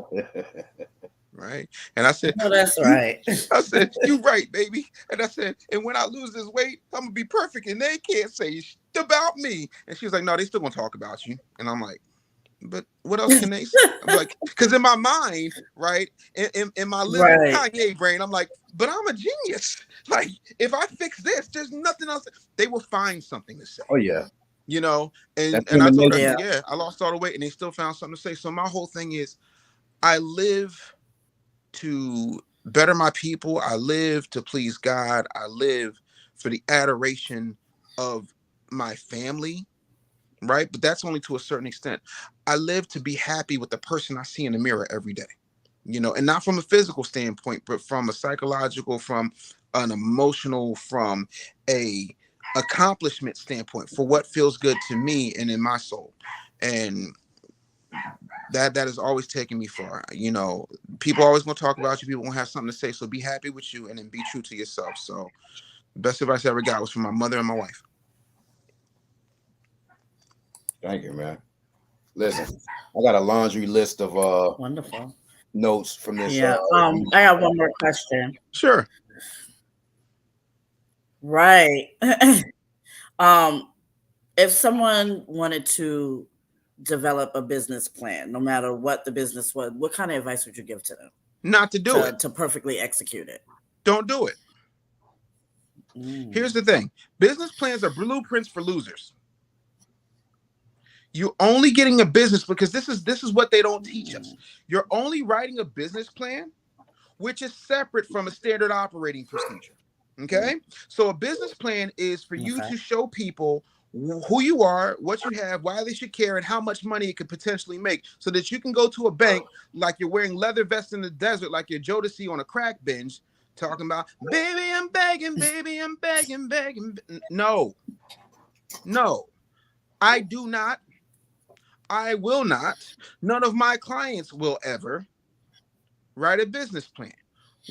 Right? And I said,
"No, that's right."
I said, "You right, baby." And I said, "And when I lose this weight, I'm gonna be perfect, and they can't say shit about me." And she was like, "No, they still gonna talk about you." And I'm like, "But what else can they say?" I'm like, because in my mind, right, in my little Kanye brain, I'm like, "But I'm a genius. Like, if I fix this, there's nothing else." They will find something to say.
Oh yeah.
You know, and I told her, "Yeah, I lost all the weight," and they still found something to say. So my whole thing is, I live to better my people. I live to please God. I live for the adoration of my family. Right? But that's only to a certain extent. I live to be happy with the person I see in the mirror every day, you know, and not from a physical standpoint, but from a psychological, from an emotional, from a accomplishment standpoint, for what feels good to me and in my soul. And that has always taken me far. You know, people always gonna talk about you. People gonna have something to say. So be happy with you, and then be true to yourself. So the best advice I ever got was from my mother and my wife.
Thank you, man. Listen, I got a laundry list of
wonderful
notes from this.
Yeah. I have one more question.
Sure.
Right. if someone wanted to develop a business plan, no matter what the business was, what kind of advice would you give to them?
Not to do it.
To perfectly execute it.
Don't do it. Here's the thing. Business plans are blueprints for losers. You're only getting a business because this is what they don't teach us. You're only writing a business plan, which is separate from a standard operating procedure. Okay? So a business plan is for you to show people who you are, what you have, why they should care, and how much money it could potentially make, so that you can go to a bank like you're wearing leather vests in the desert, like you're Jodeci on a crack binge, talking about, baby, I'm begging, baby, I'm begging, begging. No, I do not. I will not. None of my clients will ever write a business plan.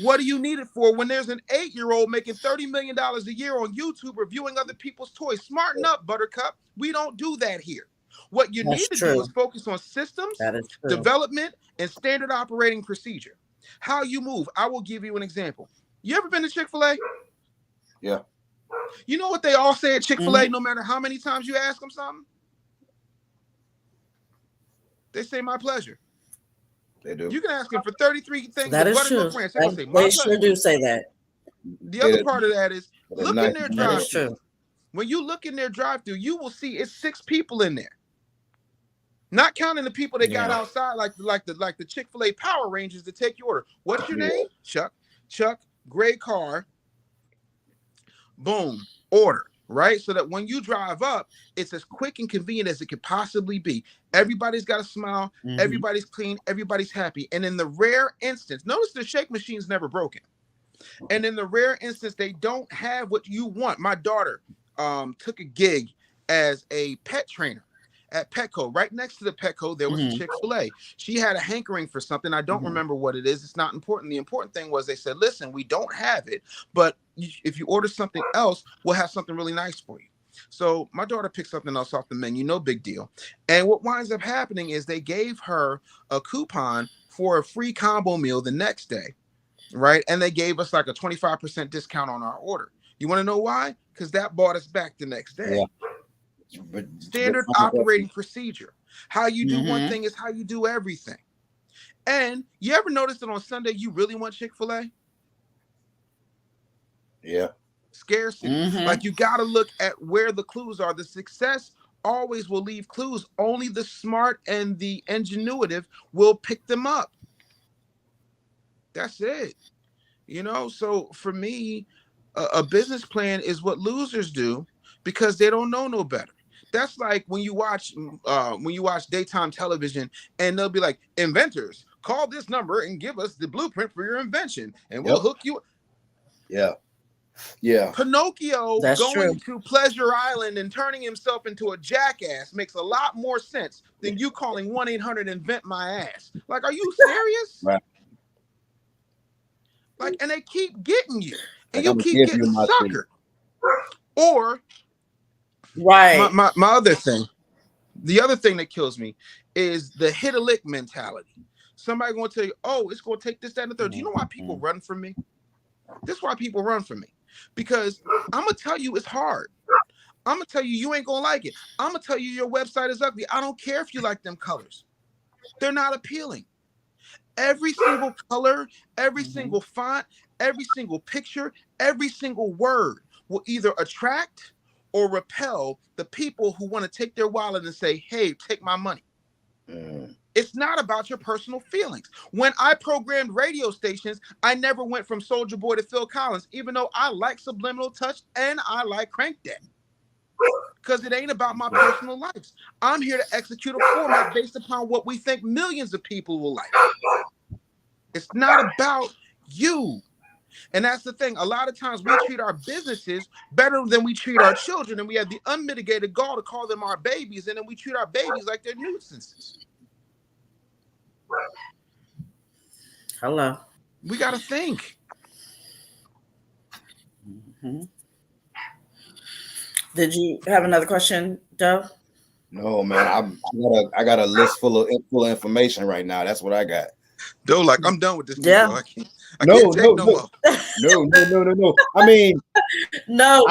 What do you need it for when there's an 8-year-old making $30 million a year on YouTube reviewing other people's toys? Smarten up, Buttercup. We don't do that here. What you need to do is focus on systems, development, and standard operating procedure. How you move. I will give you an example. You ever been to Chick-fil-A?
Yeah.
You know what they all say at Chick-fil-A, no matter how many times you ask them something? They say, my pleasure.
They do.
You can ask them for 33 things.
That is true. They sure do say that.
The other part of that is, look in their
That is
drive-thru.
true.
When you look in their drive-thru, you will see it's 6 people in there. Not counting the people they got outside, like the Chick-fil-A Power Rangers to take your order. What's your name? Chuck, gray car. Boom, order. Right? So that when you drive up, it's as quick and convenient as it could possibly be. Everybody's got a smile. Everybody's clean. Everybody's happy. And in the rare instance, notice the shake machine's never broken. And in the rare instance, they don't have what you want. My daughter took a gig as a pet trainer at Petco. Right next to the Petco, there was a Chick-fil-A. She had a hankering for something. I don't remember what it is. It's not important. The important thing was they said, listen, we don't have it, but if you order something else, we'll have something really nice for you. So my daughter picked something else off the menu, no big deal. And what winds up happening is they gave her a coupon for a free combo meal the next day, right? And they gave us like a 25% discount on our order. You want to know why? Because that bought us back the next day. Yeah. Standard operating procedure. How you do one thing is how you do everything. And you ever notice that on Sunday you really want Chick-fil-A?
Yeah.
Scarcity. Like, you got to look at where the clues are. The success always will leave clues. Only the smart and the ingenuitive will pick them up. That's it. You know, so for me, a business plan is what losers do because they don't know no better. That's like when you watch daytime television and they'll be like, inventors, call this number and give us the blueprint for your invention and we'll hook you. Yeah. Pinocchio going to Pleasure Island and turning himself into a jackass makes a lot more sense than you calling 1-800-INVENT-MY-ASS. Like, are you serious?
Right.
Like, and they keep getting you, and you keep getting suckered. Or, my other thing, the other thing that kills me is the hit a lick mentality. Somebody going to tell you, oh, it's going to take this, that, and the third. Do you know why people run from me? This is why people run from me. Because I'm going to tell you it's hard. I'm going to tell you you ain't going to like it. I'm going to tell you your website is ugly. I don't care if you like them colors. They're not appealing. Every single color, every single font, every single picture, every single word will either attract or repel the people who want to take their wallet and say, hey, take my money. It's not about your personal feelings. When I programmed radio stations, I never went from Soulja Boy to Phil Collins, even though I like Subliminal Touch and I like Crank That. Because it ain't about my personal lives. I'm here to execute a format based upon what we think millions of people will like. It's not about you. And that's the thing. A lot of times we treat our businesses better than we treat our children, and we have the unmitigated gall to call them our babies, and then we treat our babies like they're nuisances.
Hello.
We got to think.
Did you have another question, Doe?
No, man. I got a list full of information right now. That's what I got.
Doe, like, I'm done with this.
Yeah.
I can't take no more.
No. I mean,
no,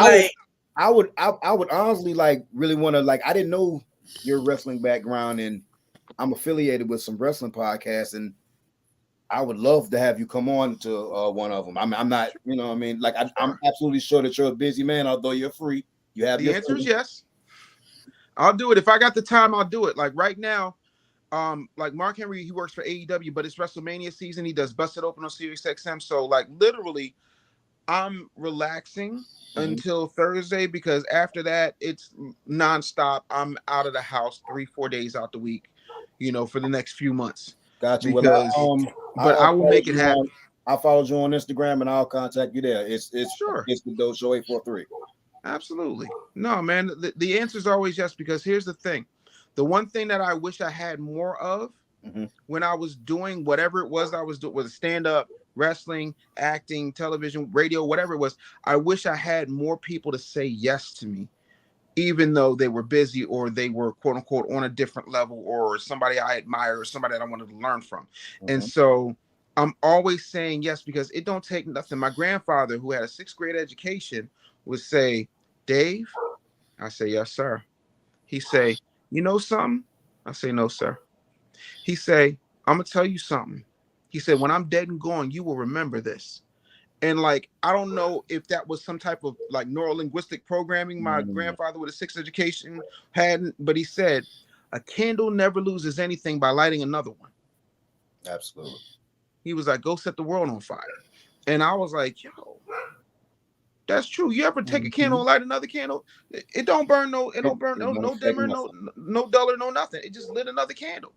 I would honestly like really want to, like, I didn't know your wrestling background, and I'm affiliated with some wrestling podcasts, and I would love to have you come on to one of them. I'm not, you know what I mean? Like, I'm absolutely sure that you're a busy man, although you're free. You have
The answer is yes. I'll do it. If I got the time, I'll do it. Like right now, like Mark Henry, he works for AEW, but it's WrestleMania season. He does Busted Open on Sirius XM. So like literally, I'm relaxing until Thursday, because after that it's nonstop. I'm out of the house 3-4 days out the week, for the next few months.
Got you.
Because, but I will make it happen.
I followed you on Instagram, and I'll contact you there. It's
Sure.
It's the Dope Show 843.
Absolutely. No, man. The answer is always yes, because here's the thing. The one thing that I wish I had more of when I was doing whatever it was I was doing, was stand-up, wrestling, acting, television, radio, whatever it was, I wish I had more people to say yes to me, even though they were busy or they were quote unquote on a different level, or somebody I admire or somebody that I wanted to learn from. And so I'm always saying yes, because it don't take nothing. My grandfather, who had a 6th grade education, would say, Dave, I say, yes, sir. He say, you know something? I say, no, sir. He say, I'm gonna tell you something. He said, when I'm dead and gone, you will remember this. And like, I don't know if that was some type of like neuro-linguistic programming my grandfather with a 6th education had, but he said, a candle never loses anything by lighting another one.
Absolutely.
He was like, go set the world on fire. And I was like, yo, that's true. You ever take a candle and light another candle? It don't burn no dimmer, no duller, no nothing. It just lit another candle.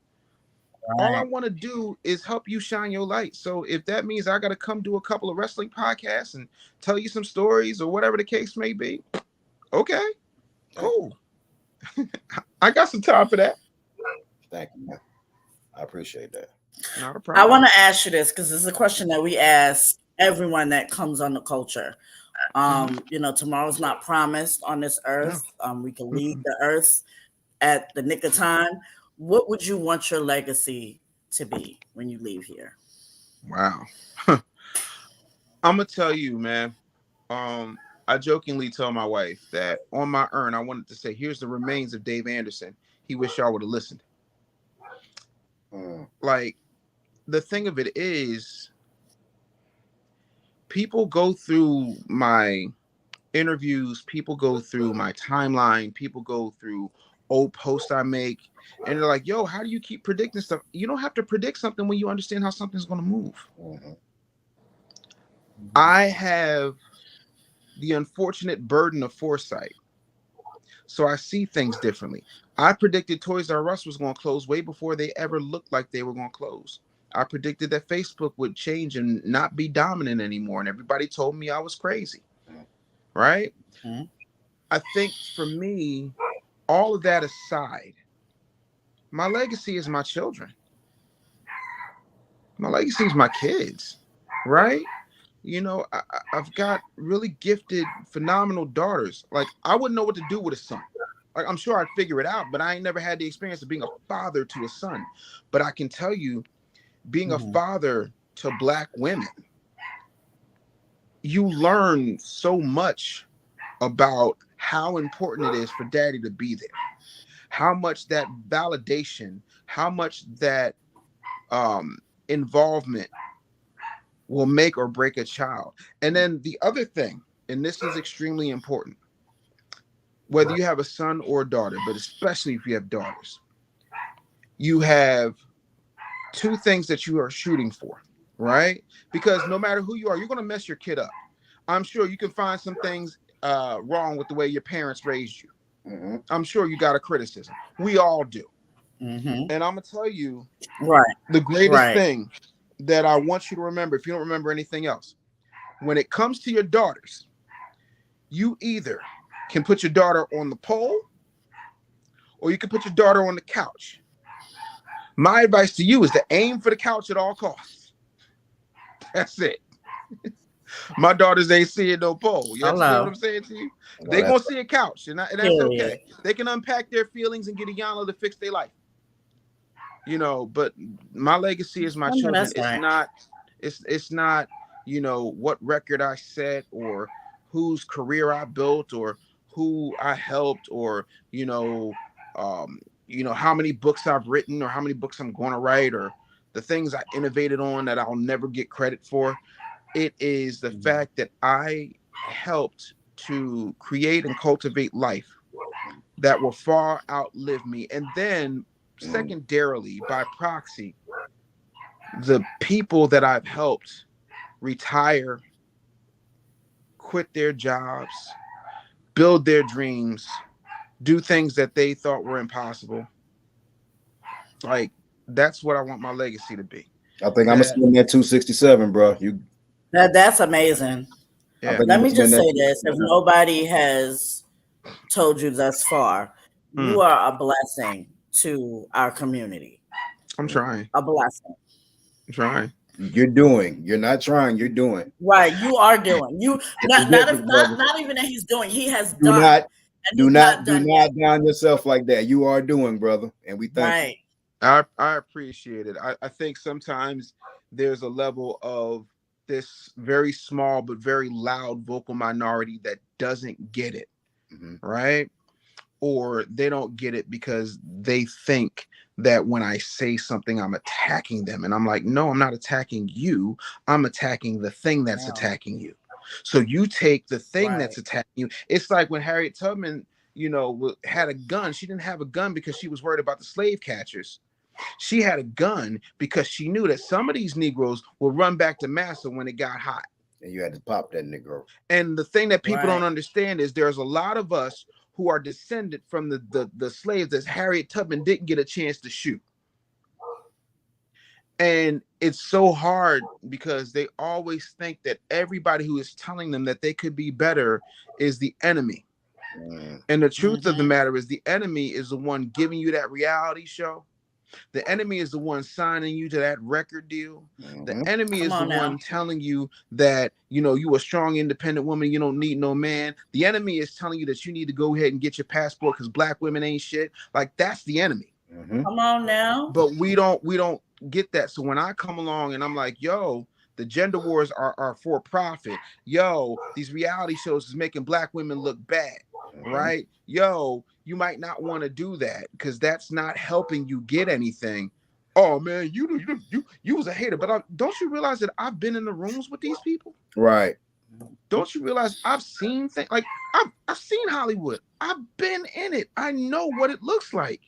All I want to do is help you shine your light. So if that means I got to come do a couple of wrestling podcasts and tell you some stories or whatever the case may be, okay, cool. I got some time for that.
Thank you, man. I appreciate that.
Not a problem.
I want to ask you this, because it's a question that we ask everyone that comes on the culture. Tomorrow's not promised on this earth. We can leave the earth at the nick of time. What would you want your legacy to be when you leave here?
Wow. I'm gonna tell you, man. I jokingly tell my wife that on my urn, I wanted to say, here's the remains of Dave Anderson. He wish y'all would have listened. Like, the thing of it is, people go through my interviews, people go through my timeline, people go through old posts I make, and they're like, yo, how do you keep predicting stuff? You don't have to predict something when you understand how something's going to move. I have the unfortunate burden of foresight, so I see things differently. I predicted Toys R Us was going to close way before they ever looked like they were going to close. I predicted that Facebook would change and not be dominant anymore, and everybody told me I was crazy, right? I think for me, all of that aside, my legacy is my children. My legacy is my kids, right? I've got really gifted, phenomenal daughters. Like, I wouldn't know what to do with a son. Like, I'm sure I'd figure it out, but I ain't never had the experience of being a father to a son. But I can tell you, being a father to Black women, you learn so much about how important it is for daddy to be there. How much that validation, how much that involvement will make or break a child. And then the other thing, and this is extremely important, whether you have a son or a daughter, but especially if you have daughters, you have 2 things that you are shooting for, right? Because no matter who you are, you're going to mess your kid up. I'm sure you can find some things wrong with the way your parents raised you. I'm sure you got a criticism. We all do. And I'm going to tell you, the greatest thing that I want you to remember, if you don't remember anything else, when it comes to your daughters, you either can put your daughter on the pole or you can put your daughter on the couch. My advice to you is to aim for the couch at all costs. That's it. My daughters ain't seeing no pole. You understand what I'm saying to you? They gonna see a couch, and that's okay. They can unpack their feelings and get a Yana to fix their life. But my legacy is my children. It's not, what record I set or whose career I built or who I helped, or how many books I've written, or how many books I'm going to write, or the things I innovated on that I'll never get credit for. It is the fact that I helped to create and cultivate life that will far outlive me. And then secondarily, by proxy, the people that I've helped retire, quit their jobs, build their dreams, do things that they thought were impossible. Like, that's what I want my legacy to be.
I think I'm gonna spend that 267, bro.
That's amazing.
Yeah.
Let me just say this: if nobody has told you thus far, you are a blessing to our community.
I'm trying.
A blessing.
I'm trying.
You're doing. You're not trying. You're doing.
Right. You are doing. You not even that he's doing. He has done.
Do not down yourself like that. You are doing, brother, and we thank you.
I appreciate it. I think sometimes there's a level of this very small but very loud vocal minority that doesn't get it, right? Or they don't get it because they think that when I say something, I'm attacking them. And I'm like, no, I'm not attacking you. I'm attacking the thing that's attacking you. So you take the thing that's attacking you. It's like when Harriet Tubman, had a gun. She didn't have a gun because she was worried about the slave catchers. She had a gun because she knew that some of these Negroes would run back to massa when it got hot.
And you had to pop that Negro.
And the thing that people don't understand is there's a lot of us who are descended from the slaves that Harriet Tubman didn't get a chance to shoot. And it's so hard because they always think that everybody who is telling them that they could be better is the enemy. And the truth of the matter is the enemy is the one giving you that reality show. The enemy is the one signing you to that record deal. The enemy is the one telling you that, you a strong, independent woman. You don't need no man. The enemy is telling you that you need to go ahead and get your passport because black women ain't shit. Like, that's the enemy.
Come on now.
But we don't get that. So when I come along and I'm like, yo, the gender wars are for profit. Yo, these reality shows is making black women look bad. Right? Yo, you might not want to do that because that's not helping you get anything. Oh man, you was a hater, but don't you realize that I've been in the rooms with these people?
Right.
Don't you realize I've seen things like I've seen Hollywood. I've been in it. I know what it looks like.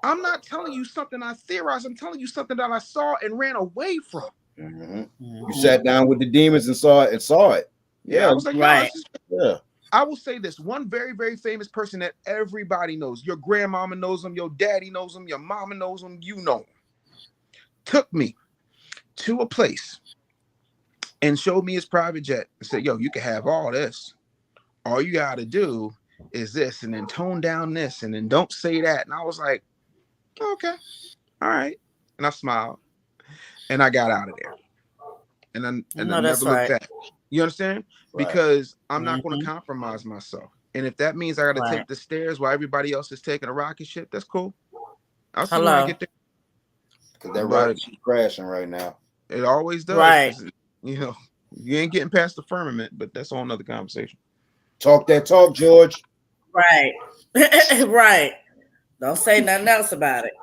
I'm not telling you something I theorized. I'm telling you something that I saw and ran away from.
You sat down with the demons and saw it.
Yeah, I was like,
right.
Yeah.
I will say this, one very, very famous person that everybody knows. Your grandmama knows him, your daddy knows him, your mama knows him, you know him. Took me to a place and showed me his private jet and said, yo, you can have all this. All you got to do is this, and then tone down this, and then don't say that. And I was like, okay, all right. And I smiled and I got out of there. And I never looked back. You understand? Right. Because I'm not going to compromise myself. And if that means I got to take the stairs while everybody else is taking a rocket ship, that's cool. I'll see when I get there.
Because that rocket ship's crashing right now.
It always does.
Right.
You ain't getting past the firmament, but that's a whole nother conversation.
Talk that talk, George.
Right. Right. Don't say nothing else about it.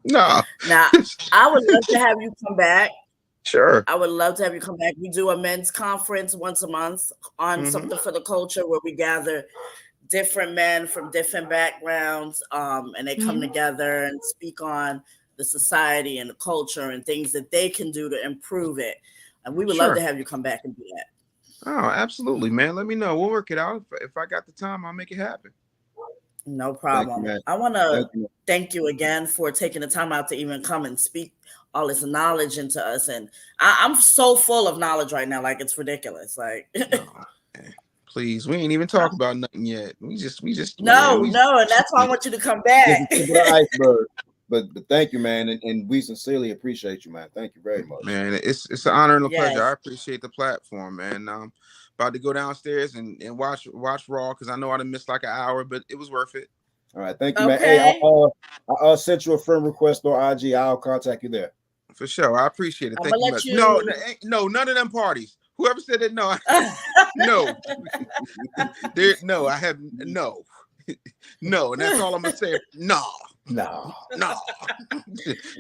No.
Now, I would love to have you come back.
Sure.
I would love to have you come back. We do a men's conference once a month on something for the culture where we gather different men from different backgrounds and they come together and speak on the society and the culture and things that they can do to improve it. And we would love to have you come back and do that.
Oh, absolutely, man. Let me know. We'll work it out. If I got the time, I'll make it happen.
No problem. I want to thank you again for taking the time out to even come and speak all this knowledge into us. And I'm so full of knowledge right now. Like, it's ridiculous. Like,
please, we ain't even talk about nothing yet. We just
no. And that's why I want you to come back.
Iceberg. But thank you, man. And we sincerely appreciate you, man. Thank you very much.
Man, it's an honor and a pleasure. I appreciate the platform, man. About to go downstairs and watch Raw because I know I done missed like an hour, but it was worth it.
All right, thank you, man. Hey, I'll send you a friend request on IG. I'll contact you there.
For sure. I appreciate it. Thank you much. No, none of them parties. Whoever said that, no, no, no, I have no, no, and that's all I'm gonna say. No.
No.
No.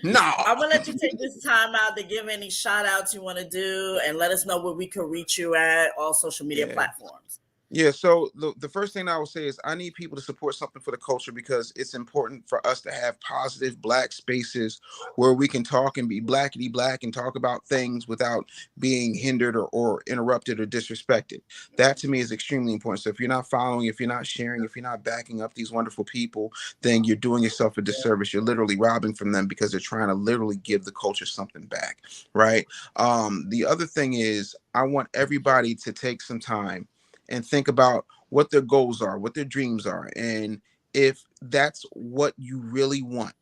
I'm gonna let you take this time out to give any shout outs you want to do and let us know where we can reach you at all social media platforms.
Yeah, so the first thing I will say is I need people to support something for the culture because it's important for us to have positive Black spaces where we can talk and be blackety black and talk about things without being hindered or interrupted or disrespected. That to me is extremely important. So if you're not following, if you're not sharing, if you're not backing up these wonderful people, then you're doing yourself a disservice. You're literally robbing from them because they're trying to literally give the culture something back, right? The other thing is I want everybody to take some time and think about what their goals are, what their dreams are. And if that's what you really want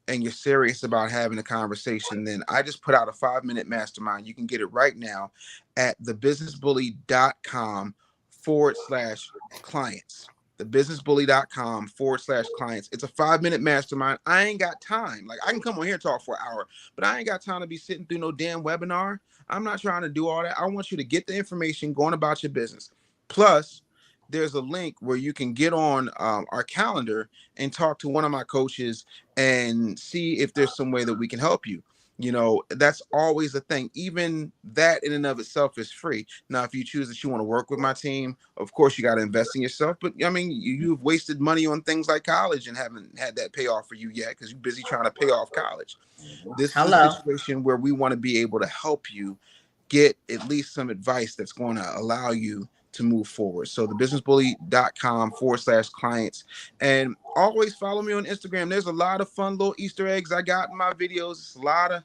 and you're serious about having a conversation, then I just put out a 5-minute mastermind. You can get it right now at thebusinessbully.com/clients. thebusinessbully.com/clients. It's a 5-minute mastermind. I ain't got time. Like I can come on here and talk for an hour, but I ain't got time to be sitting through no damn webinar. I'm not trying to do all that. I want you to get the information going about your business. Plus, there's a link where you can get on our calendar and talk to one of my coaches and see if there's some way that we can help you. You know, that's always a thing. Even that in and of itself is free. Now, if you choose that you want to work with my team, of course, you got to invest in yourself. But I mean, you've wasted money on things like college and haven't had that pay off for you yet because you're busy trying to pay off college. This is a situation where we want to be able to help you get at least some advice that's going to allow you to move forward. So thebusinessbully.com/clients, and always follow me on Instagram. There's a lot of fun little Easter eggs I got in my videos. It's a lot of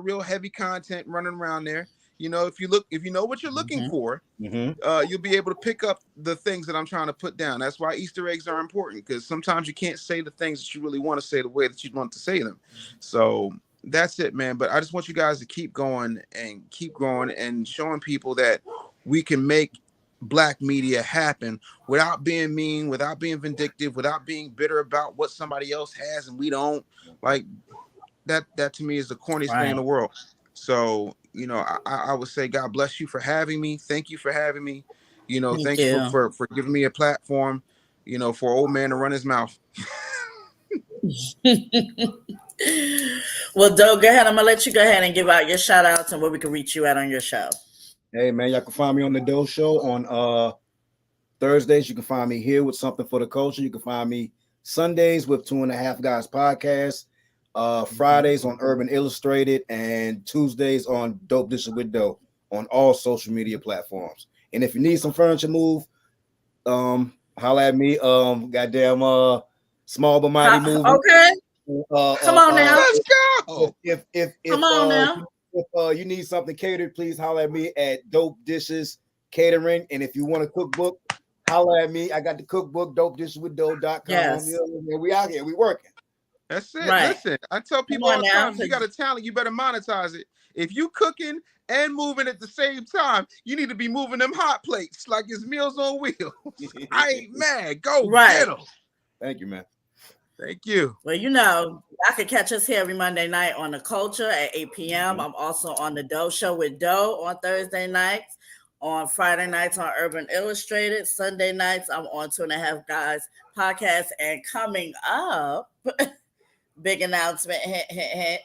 real heavy content running around there. You know, if you know what you're looking for, you'll be able to pick up the things that I'm trying to put down. That's why Easter eggs are important, because sometimes you can't say the things that you really want to say the way that you want to say them. So that's it, man. But I just want you guys to keep going and keep growing and showing people that we can make Black media happen without being mean, without being vindictive, without being bitter about what somebody else has and we don't. Like that to me is the corniest thing in the world. So, you know, I would say God bless you for having me. Thank you for having me. You know, thanks for giving me a platform, you know, for an old man to run his mouth.
Well, Doe, go ahead. I'm gonna let you go ahead and give out your shout outs and where we can reach you at on your show.
Hey man, y'all can find me on the Doe Show on Thursdays. You can find me here with Something for the Culture. You can find me Sundays with 2.5 Guys podcast, Fridays on Urban Illustrated, and Tuesdays on Dope Dishes with Doe on all social media platforms. And if you need some furniture move, holla at me. Goddamn small but mighty movie.
Okay. Come on now.
Let's go.
If
Come on now.
If you need something catered, please holler at me at Dope Dishes Catering. And if you want a cookbook, holler at me. I got the cookbook, dopedisheswithdoe.com.
Yes.
We out here. We working.
That's it.
Right.
Listen, I tell people all the time, you got a talent, you better monetize it. If you cooking and moving at the same time, you need to be moving them hot plates like it's Meals on Wheels. I ain't mad. Go get them.
Thank you, man.
Thank you.
Well, you know, I can catch us here every Monday night on The Culture at 8 p.m. I'm also on the Doe Show with Doe on Thursday nights. On Friday nights on Urban Illustrated. Sunday nights, I'm on 2.5 Guys podcast. And coming up, big announcement, hint, hint, hint.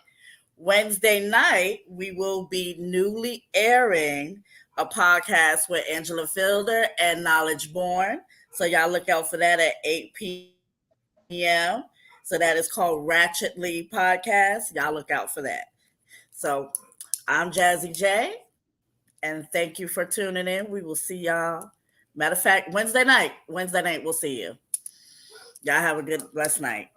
Wednesday night, we will be newly airing a podcast with Angela Fielder and Knowledge Born. So y'all look out for that at 8 p.m. So that is called Ratchetly Podcast. Y'all look out for that. So I'm Jazzy J, and thank you for tuning in. We will see y'all. Matter of fact, Wednesday night, we'll see you. Y'all have a good, blessed night.